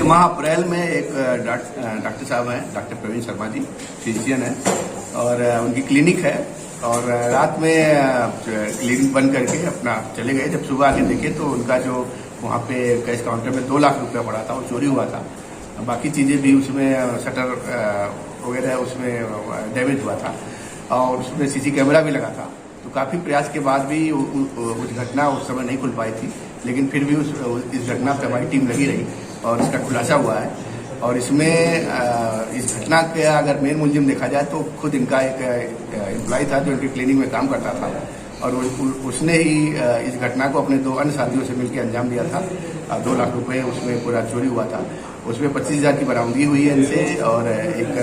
माह अप्रैल में एक डॉक्टर साहब हैं, डॉक्टर प्रवीण शर्मा जी, फिजिशियन है और उनकी क्लिनिक है। और रात में क्लिनिक बंद करके अपना चले गए। जब सुबह आके देखे तो उनका जो वहाँ पे कैश काउंटर में 2 लाख रुपया पड़ा था वो चोरी हुआ था। बाकी चीज़ें भी उसमें शटर वगैरह उसमें डैमेज हुआ था और उसमें सीसी कैमरा भी लगा था। तो काफ़ी प्रयास के बाद भी उस घटना उस समय नहीं खुल पाई थी, लेकिन फिर भी इस घटना पर हमारी टीम लगी रही और इसका खुलासा हुआ है। और इसमें इस घटना का अगर मेन मुलजिम देखा जाए तो खुद इनका एक एम्प्लॉय था जो इनकी क्लिनिक में काम करता था और उसने ही इस घटना को अपने 2 अन्य साथियों से मिलकर अंजाम दिया था। 2 लाख रुपए उसमें पूरा चोरी हुआ था। उसमें 25,000 की बरामदगी हुई है इनसे और एक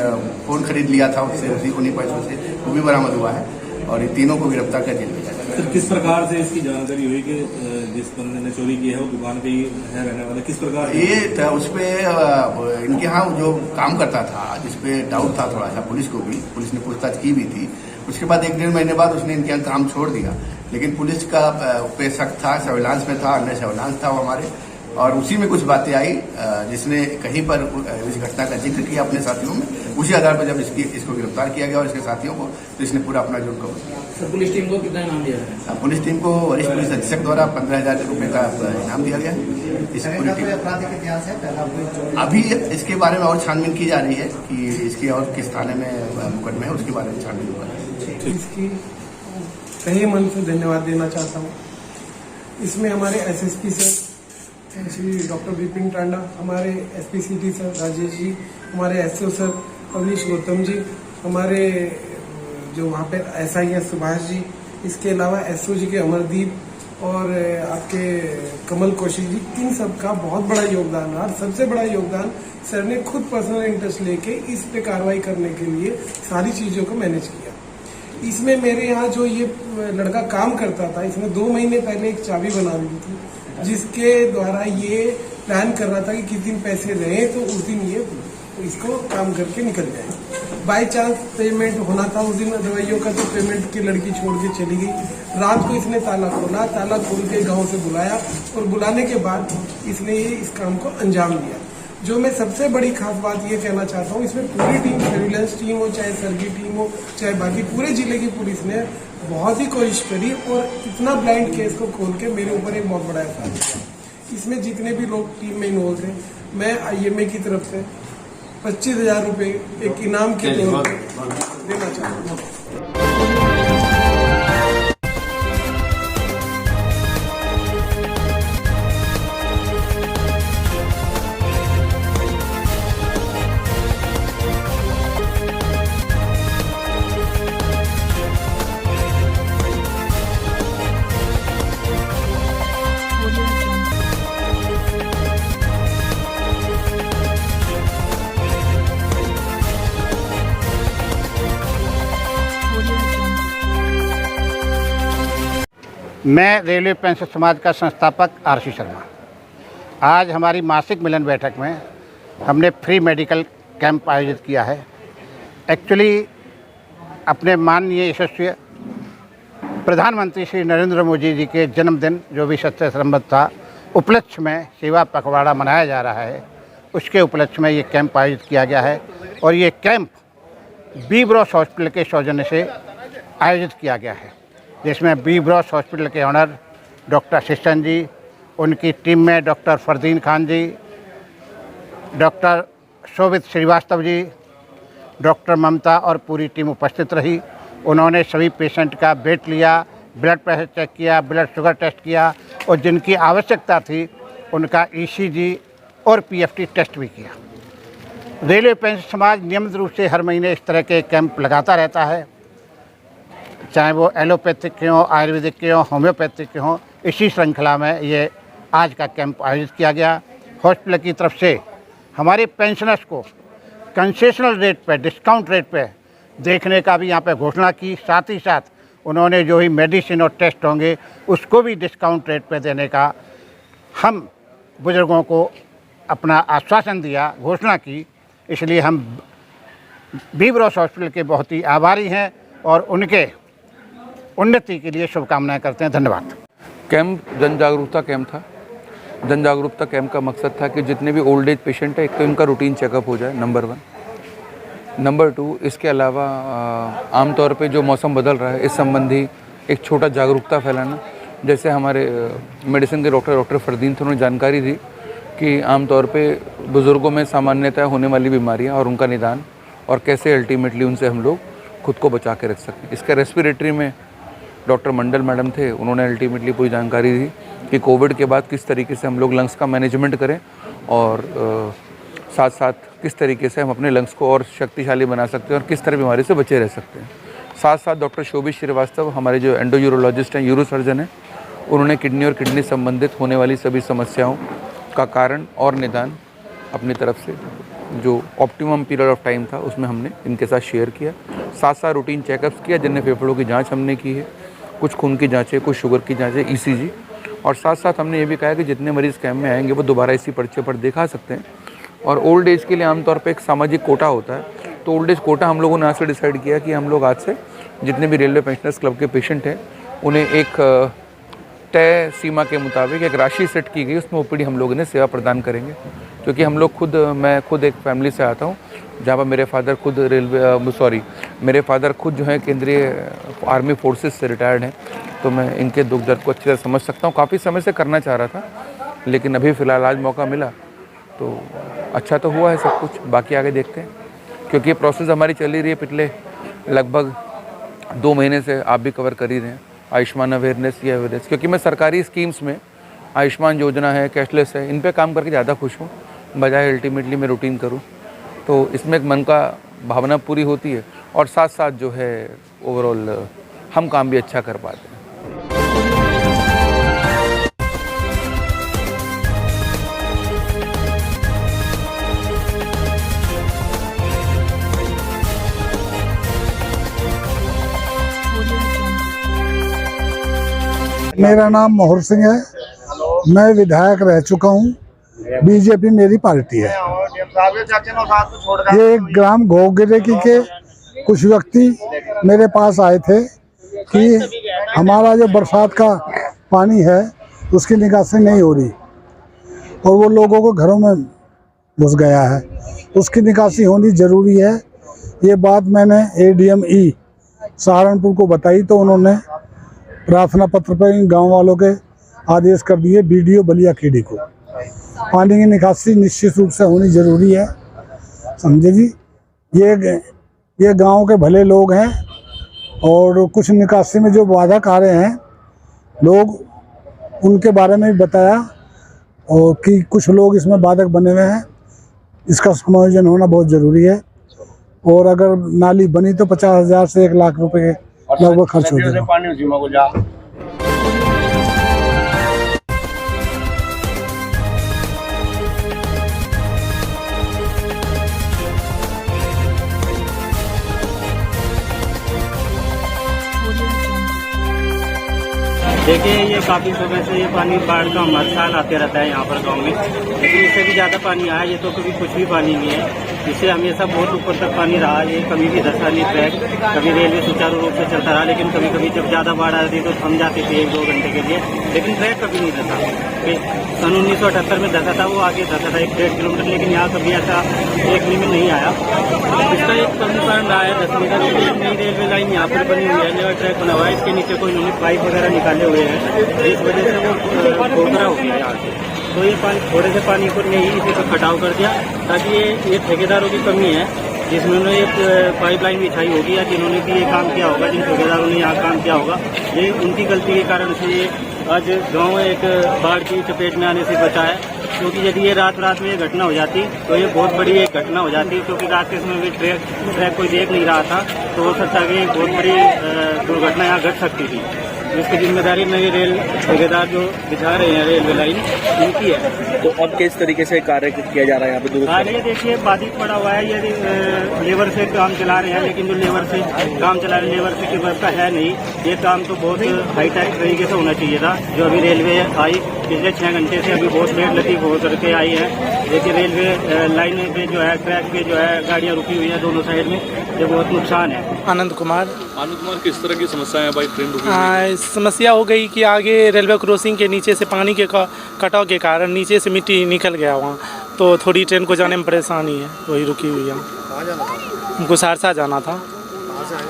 फ़ोन खरीद लिया था उससे, उन्हीं पैसों से, वो भी बरामद हुआ है और ये तीनों को गिरफ्तार कर जेल भेजा गया। सर, किस प्रकार से इसकी जानकारी हुई कि जिस बंदे ने चोरी की है वो दुकान पे ही है रहने वाला, किस प्रकार? ये उस पर इनके यहाँ जो काम करता था जिसपे डाउट था थोड़ा सा, पुलिस ने पूछताछ की भी थी। उसके बाद 1-1.5 महीने बाद उसने इनके यहाँ काम छोड़ दिया, लेकिन पुलिस का पे शक था, सर्विलांस में था, अन्य सर्विलांस था वो हमारे, और उसी में कुछ बातें आई जिसने कहीं पर इस घटना का जिक्र किया अपने साथियों में। उसी आधार पर जब इसको गिरफ्तार किया गया और इसके साथियों को, तो इसने पूरा अपना जुर्म कबूल किया। सर, पुलिस टीम को कितना इनाम दिया है? पुलिस टीम को वरिष्ठ पुलिस अधीक्षक द्वारा 15,000 रुपये का इनाम दिया गया। इस पूरी टीम आपराधिक इतिहास है पहला अभी इसके बारे में और छानबीन की जा रही है कि इसके और किस थाने में मुकदमे है, उसके बारे में छानबीन होगा। इसकी तहे मन से धन्यवाद देना चाहता हूँ। इसमें हमारे SSP sir Shri doctor Vipin Tanda, हमारे SP city sir Rajesh ji, हमारे एसओ सर अवनीश गौतम जी, हमारे जो वहाँ पे एसआई हैं सुभाष जी, इसके अलावा एसओ जी के अमरदीप और आपके कमल कौशिक जी, इन सब का बहुत बड़ा योगदान रहा। सबसे बड़ा योगदान सर ने खुद पर्सनल इंटरेस्ट लेके इस पे कार्रवाई करने के लिए सारी चीज़ों को मैनेज किया। इसमें मेरे यहाँ जो ये लड़का काम करता था, इसने 2 महीने पहले एक चाबी बना ली थी जिसके द्वारा ये प्लान कर रहा था कि किस दिन पैसे रहे तो उस दिन ये इसको काम करके निकल जाए। बाई चांस पेमेंट होना था उस दिन दवाइयों का, तो पेमेंट की लड़की छोड़ के चली गई। रात को इसने ताला खोल के गांव से बुलाया और बुलाने के बाद इसने ये इस काम को अंजाम दिया। जो मैं सबसे बड़ी खास बात ये कहना चाहता हूँ, इसमें पूरी टीम, सर्विलेंस टीम हो, चाहे सर की टीम हो, चाहे बाकी पूरे जिले की पुलिस ने बहुत ही कोशिश करी और इतना ब्लाइंड केस को खोल के मेरे ऊपर एक बहुत बड़ा एहसास किया। इसमें जितने भी लोग टीम में इन्वॉल्व थे, मैं IMA की तरफ से 25,000 रुपये एक इनाम के तौर पर देना चाहता हूँ। मैं रेलवे पेंशन समाज का संस्थापक RC शर्मा। आज हमारी मासिक मिलन बैठक में हमने फ्री मेडिकल कैंप आयोजित किया है। एक्चुअली अपने माननीय यशस्वी प्रधानमंत्री श्री नरेंद्र मोदी जी के जन्मदिन जो भी 7 सितंबर था, उपलक्ष्य में सेवा पखवाड़ा मनाया जा रहा है, उसके उपलक्ष्य में ये कैंप आयोजित किया गया है। और ये कैंप बी ब्रॉस हॉस्पिटल के सौजन्य से आयोजित किया गया है, जिसमें बी ब्रॉस हॉस्पिटल के ऑनर डॉक्टर शिशन जी, उनकी टीम में डॉक्टर फरदीन खान जी, डॉक्टर शोभित श्रीवास्तव जी, डॉक्टर ममता और पूरी टीम उपस्थित रही। उन्होंने सभी पेशेंट का वेट लिया, ब्लड प्रेशर चेक किया, ब्लड शुगर टेस्ट किया और जिनकी आवश्यकता थी उनका ECG और PFT टेस्ट भी किया। रेलवे पेंशन समाज नियमित रूप से हर महीने इस तरह के कैंप लगाता रहता है, चाहे वो एलोपैथिक के हों, आयुर्वेदिक के हों, होम्योपैथिक के हों। इसी श्रृंखला में ये आज का कैंप आयोजित किया गया। हॉस्पिटल की तरफ से हमारे पेंशनर्स को कंसेशनल रेट पे, डिस्काउंट रेट पे देखने का भी यहाँ पे घोषणा की। साथ ही साथ उन्होंने जो ही मेडिसिन और टेस्ट होंगे उसको भी डिस्काउंट रेट पे देने का हम बुजुर्गों को अपना आश्वासन दिया, घोषणा की। इसलिए हम बी ब्रॉस हॉस्पिटल के बहुत ही आभारी हैं और उनके उन्नति के लिए शुभकामनाएं करते हैं। धन्यवाद। कैंप जन जागरूकता कैंप था जन जागरूकता कैंप का मकसद था कि जितने भी ओल्ड एज पेशेंट है, एक तो इनका रूटीन चेकअप हो जाए, नंबर 1। नंबर 2, इसके अलावा आमतौर पे जो मौसम बदल रहा है इस संबंधी एक छोटा जागरूकता फैलाना। जैसे हमारे मेडिसिन के डॉक्टर फरदीन थे, उन्होंने जानकारी दी कि आमतौर पे बुज़ुर्गों में सामान्यतः होने वाली बीमारियां और उनका निदान और कैसे अल्टीमेटली उनसे हम लोग खुद को बचा के रख सकते हैं। इसका रेस्पिरेटरी में डॉक्टर मंडल मैडम थे, उन्होंने अल्टीमेटली पूरी जानकारी दी कि कोविड के बाद किस तरीके से हम लोग लंग्स का मैनेजमेंट करें और साथ साथ किस तरीके से हम अपने लंग्स को और शक्तिशाली बना सकते हैं और किस तरह बीमारी से बचे रह सकते हैं। साथ साथ डॉक्टर शोभित श्रीवास्तव हमारे जो एंडो यूरोलॉजिस्ट हैं, यूरो सर्जन हैं, उन्होंने किडनी और किडनी संबंधित होने वाली सभी समस्याओं का कारण और निदान अपनी तरफ से जो ऑप्टिमम पीरियड ऑफ टाइम था उसमें हमने इनके साथ शेयर किया। साथ साथ रूटीन चेकअप्स किया, जिनमें फेफड़ों की जांच हमने की है, कुछ खून की जांचें, कुछ शुगर की जांचें, ECG। और साथ साथ हमने ये भी कहा कि जितने मरीज़ कैंप में आएंगे वो दोबारा इसी पर्चे पर दिखा सकते हैं। और ओल्ड एज के लिए आमतौर पर एक सामाजिक कोटा होता है, तो ओल्ड एज कोटा हम लोगों ने आज से डिसाइड किया कि हम लोग आज से जितने भी रेलवे पेंशनर्स क्लब के पेशेंट हैं उन्हें एक तय सीमा के मुताबिक एक राशि सेट की गई, उसमें OPD हम लोग इन्हें सेवा प्रदान करेंगे। क्योंकि हम लोग मैं खुद एक फैमिली से आता हूँ जहाँ पर मेरे फादर खुद जो है केंद्रीय आर्मी फोर्सेस से रिटायर्ड हैं, तो मैं इनके दुख दर्द को अच्छी तरह समझ सकता हूँ। काफ़ी समय से करना चाह रहा था, लेकिन अभी फ़िलहाल आज मौका मिला, तो अच्छा तो हुआ है सब कुछ, बाकी आगे देखते हैं। क्योंकि ये प्रोसेस हमारी चल ही रही है पिछले लगभग 2 महीने से, आप भी कवर कर ही रहे हैं आयुष्मान अवेयरनेस, क्योंकि मैं सरकारी स्कीम्स में आयुष्मान योजना है, कैशलेस है, इन पे काम करके ज़्यादा खुश हूँ, बजाय अल्टीमेटली मैं रूटीन करूँ। तो इसमें एक मन का भावना पूरी होती है और साथ साथ जो है ओवरऑल हम काम भी अच्छा कर पाते हैं। मेरा नाम मोहर सिंह है, मैं विधायक रह चुका हूँ, बीजेपी मेरी पार्टी है। ये ग्राम घोगिरेकी के कुछ व्यक्ति मेरे पास आए थे कि हमारा जो बरसात का पानी है उसकी निकासी नहीं हो रही और वो लोगों को घरों में घुस गया है, उसकी निकासी होनी ज़रूरी है। ये बात मैंने ADM-E सहारनपुर को बताई तो उन्होंने प्रार्थना पत्र पर इन गाँव वालों के आदेश कर दिए BDO बलिया खेड़ी को। पानी की निकासी निश्चित रूप से होनी ज़रूरी है, समझे जी। ये गांव के भले लोग हैं और कुछ निकासी में जो बाधक आ रहे हैं लोग, उनके बारे में भी बताया और कि कुछ लोग इसमें बाधक बने हुए हैं, इसका समायोजन होना बहुत ज़रूरी है। और अगर नाली बनी तो 50,000 से 1 लाख रुपए लगभग खर्च हो जाएगा। देखिए, ये काफ़ी समय से ये पानी बाढ़ का हर साल आते रहता है यहाँ पर गांव में, लेकिन इससे भी ज़्यादा पानी आया। ये तो कभी कुछ भी पानी नहीं है, इससे हमेशा बहुत ऊपर तक पानी रहा। ये कभी भी धसा नहीं ट्रैक, कभी रेलवे सुचारू रूप से चलता रहा, लेकिन कभी कभी जब ज़्यादा बाढ़ आती तो थम जाती थी 1-2 घंटे के लिए, लेकिन ट्रैक कभी नहीं धसा। सन 1978 में धसा था, वो आगे धसा था 1-1.5 किलोमीटर, लेकिन यहाँ कभी ऐसा देखने में नहीं आया। इसका एक प्रमुख कारण रहा है 10 मीटर की नई रेलवे लाइन यहाँ पर बनी हुई है, लेवल ट्रैक बना हुआ है, इसके नीचे कोई इन्होंने पाइप वगैरह निकाले हुए हैं, जिस वजह से वो खोखरा हो गया यहाँ से। तो ये पानी, थोड़े से पानी को नहीं इसे तो कटाव कर दिया, ताकि ये ठेकेदारों की कमी है जिसमें उन्होंने एक पाइपलाइन बिछाई होगी या जिन्होंने भी ये काम किया होगा, जिन ठेकेदारों ने यहाँ काम किया होगा, ये उनकी गलती के कारण से ये आज गाँव एक बाढ़ की चपेट में आने से बचा है। क्योंकि यदि ये रात में ये घटना हो जाती तो ये बहुत बड़ी एक घटना हो जाती, क्योंकि रात के समय में ट्रैक कोई देख नहीं रहा था, तो हो सकता है कि एक बहुत बड़ी दुर्घटना यहाँ घट सकती थी। इसकी जिम्मेदारी नए रेल ठेकेदार जो बिछा रहे हैं रेलवे लाइन, इनकी है। तो अब किस तरीके से कार्य किया जा रहा है यहाँ पे? कार्य देखिए बाधित पड़ा हुआ है, यदि लेबर से काम चला रहे हैं, लेकिन जो लेबर से काम चला रहे लेबर से की व्यवस्था है नहीं। ये काम तो बहुत हाईटेक तरीके से होना चाहिए था, जो अभी रेलवे आई पिछले 6 घंटे से अभी बहुत लेट लगी हो करके आई है। देखिए रेलवे लाइन पे जो है, ट्रैक पे जो है गाड़ियाँ रुकी हुई है दोनों साइड में, ये बहुत नुकसान है। आनंद कुमार। किस तरह की समस्या है भाई ट्रेन रुकी? समस्या हो गई कि आगे रेलवे क्रॉसिंग के नीचे से पानी के कटाव के कारण नीचे से मिट्टी निकल गया वहाँ, तो थोड़ी ट्रेन को जाने में परेशानी है, वही रुकी हुई है। कहाँ जाना था? उनको सहरसा जाना था। कहाँ से आए?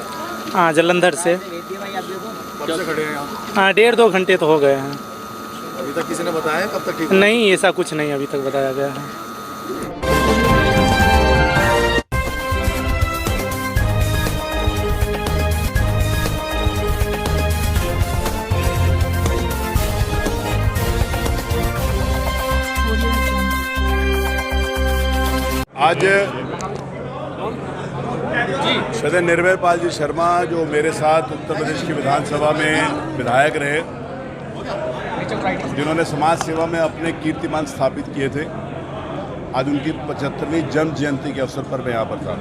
हाँ, जलंधर से। कब से खड़े हैं यहाँ? हाँ, 1.5-2 घंटे तो हो गए हैं। अभी तक किसी ने बताया कब तक ठीक? नहीं, ऐसा कुछ नहीं अभी तक बताया गया है। आज श्रद्धेय निर्भय पाल जी शर्मा, जो मेरे साथ उत्तर प्रदेश की विधानसभा में विधायक रहे, जिन्होंने समाज सेवा में अपने कीर्तिमान स्थापित किए थे, आज उनकी 75वीं जन्म जयंती के अवसर पर मैं यहाँ पर था।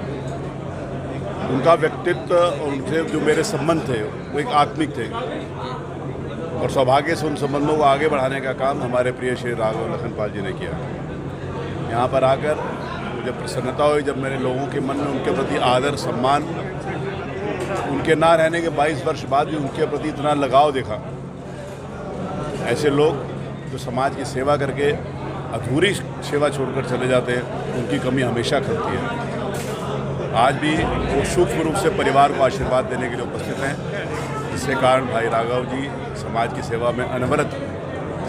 उनका व्यक्तित्व और उनसे जो मेरे संबंध थे वो एक आत्मिक थे, और सौभाग्य से उन संबंधों को आगे बढ़ाने का काम हमारे प्रिय श्री राघव लखनपाल जी ने किया। यहाँ पर आकर मुझे प्रसन्नता हुई जब मेरे लोगों के मन में उनके प्रति आदर, सम्मान, उनके ना रहने के 22 वर्ष बाद भी उनके प्रति इतना लगाव देखा। ऐसे लोग जो समाज की सेवा करके अधूरी सेवा छोड़कर चले जाते हैं, उनकी कमी हमेशा खलती है। आज भी वो सूक्ष्म रूप से परिवार को आशीर्वाद देने के लिए उपस्थित हैं, जिसके कारण भाई राघव जी समाज की सेवा में अनवरत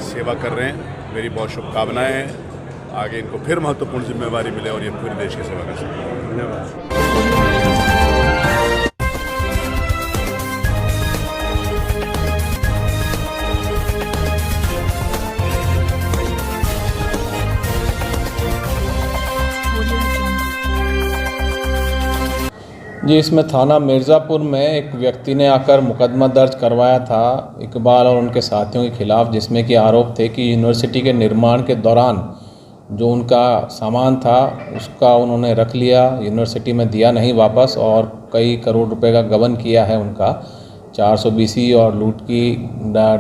सेवा कर रहे हैं। मेरी बहुत शुभकामनाएं हैं, आगे इनको फिर महत्वपूर्ण जिम्मेवारी मिले और ये पूरे देश की सेवा कर सकें। धन्यवाद। जी, इसमें थाना मिर्ज़ापुर में एक व्यक्ति ने आकर मुकदमा दर्ज करवाया था इकबाल और उनके साथियों के खिलाफ, जिसमें कि आरोप थे कि यूनिवर्सिटी के निर्माण के दौरान जो उनका सामान था उसका उन्होंने रख लिया, यूनिवर्सिटी में दिया नहीं वापस, और कई करोड़ रुपए का गबन किया है उनका। 400 BC और लूट की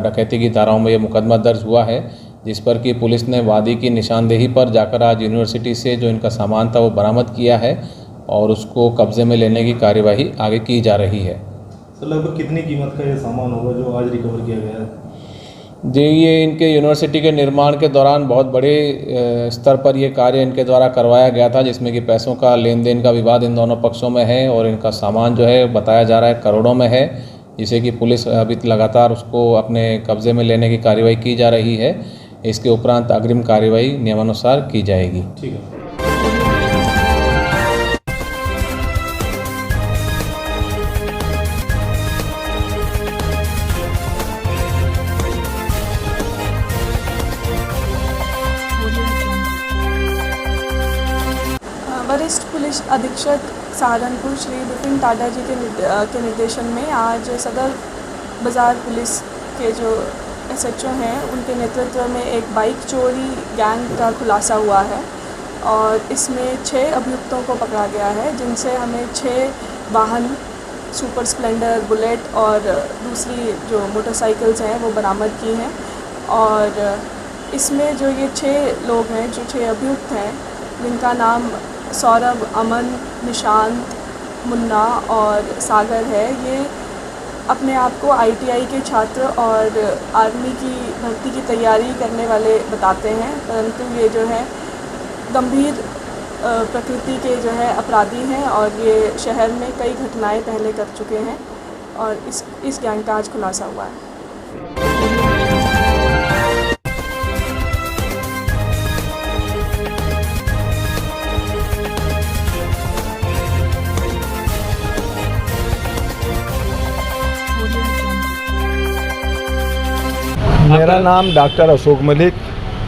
डकैती की धाराओं में ये मुकदमा दर्ज हुआ है, जिस पर कि पुलिस ने वादी की निशानदेही पर जाकर आज यूनिवर्सिटी से जो इनका सामान था वो बरामद किया है और उसको कब्जे में लेने की कार्यवाही आगे की जा रही है। तो लगभग कितनी कीमत का ये सामान होगा जो आज रिकवर किया गया है? जी, ये इनके यूनिवर्सिटी के निर्माण के दौरान बहुत बड़े स्तर पर ये कार्य इनके द्वारा करवाया गया था, जिसमें कि पैसों का लेन देन का विवाद इन दोनों पक्षों में है, और इनका सामान जो है बताया जा रहा है करोड़ों में है, जिसे कि पुलिस अभी लगातार उसको अपने कब्जे में लेने की कार्यवाही की जा रही है। इसके उपरांत अग्रिम कार्यवाही नियमानुसार की जाएगी। ठीक है। वरिष्ठ पुलिस अधीक्षक सहारनपुर श्री विपिन टाडा जी के निर्देशन में आज सदर बाज़ार पुलिस के जो SHO हैं उनके नेतृत्व में एक बाइक चोरी गैंग का खुलासा हुआ है, और इसमें 6 अभियुक्तों को पकड़ा गया है, जिनसे हमें 6 वाहन सुपर स्प्लेंडर, बुलेट और दूसरी जो मोटरसाइकिल्स हैं वो बरामद की हैं। और इसमें जो ये 6 लोग हैं, जो 6 अभियुक्त हैं, जिनका नाम सौरभ, अमन, निशांत, मुन्ना और सागर है, ये अपने आप को ITI के छात्र और आर्मी की भर्ती की तैयारी करने वाले बताते हैं, परंतु ये जो है गंभीर प्रकृति के जो है अपराधी हैं, और ये शहर में कई घटनाएं पहले कर चुके हैं, और इस गैंग का आज खुलासा हुआ है। मेरा नाम डॉक्टर अशोक मलिक,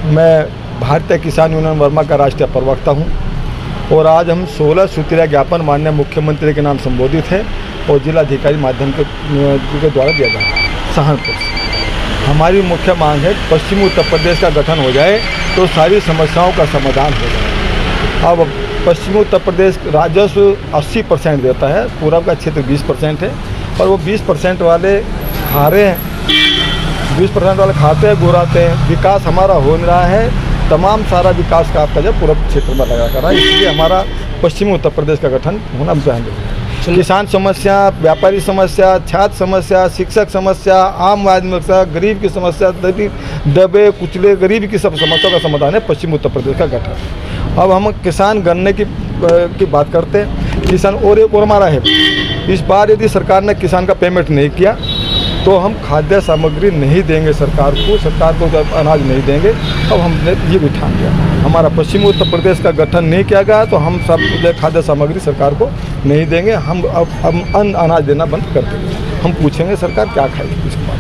मैं भारतीय किसान यूनियन वर्मा का राष्ट्रीय प्रवक्ता हूं, और आज हम 16 सूत्रीय ज्ञापन माननीय मुख्यमंत्री के नाम संबोधित है और जिलाधिकारी माध्यम के द्वारा दिया गया है। सहारनपुर से हमारी मुख्य मांग है पश्चिमी उत्तर प्रदेश का गठन हो जाए तो सारी समस्याओं का समाधान हो जाए। अब पश्चिमी उत्तर प्रदेश राजस्व 80% देता है, पूर्व का क्षेत्र 20% है, और वो 20% वाले खा रहे हैं 20% वाले खाते हैं, गुराते हैं। विकास हमारा हो नहीं रहा है, तमाम सारा विकास का आपका जो पूरा क्षेत्र में लगा कर रहा है, इसलिए हमारा पश्चिमी उत्तर प्रदेश का गठन होना चाहिए। किसान समस्या, व्यापारी समस्या, छात्र समस्या, शिक्षक समस्या, आम आदमी समस्या, गरीब की समस्या, दबे कुचले गरीब की सब समस्याओं का समाधान है पश्चिमी उत्तर प्रदेश का गठन। अब हम किसान गन्ने की बात करते हैं। किसान और एक और हमारा है, इस बार यदि सरकार ने किसान का पेमेंट नहीं किया तो हम खाद्य सामग्री नहीं देंगे सरकार को अनाज नहीं देंगे। अब हमने ये भी ठान लिया, हमारा पश्चिमी उत्तर प्रदेश का गठन नहीं किया गया तो हम सब खाद्य सामग्री सरकार को नहीं देंगे। हम अब अनाज देना बंद कर देंगे। हम पूछेंगे सरकार क्या खाएगी इसके बाद।